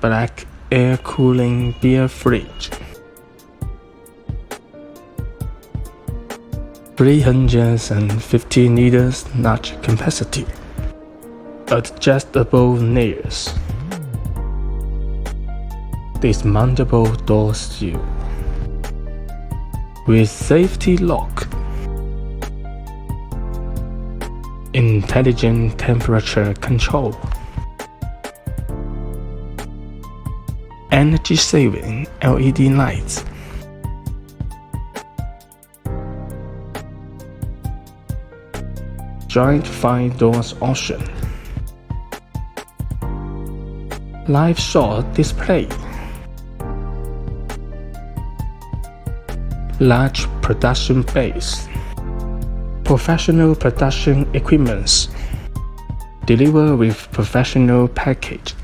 black air cooling beer fridge. 350 liters large capacity, adjustable nails, dismountable door seal, with safety lock, intelligent temperature control, energy-saving LED lights, joint 5 doors option, live shot display, large production base, professional production equipments, deliver with professional package.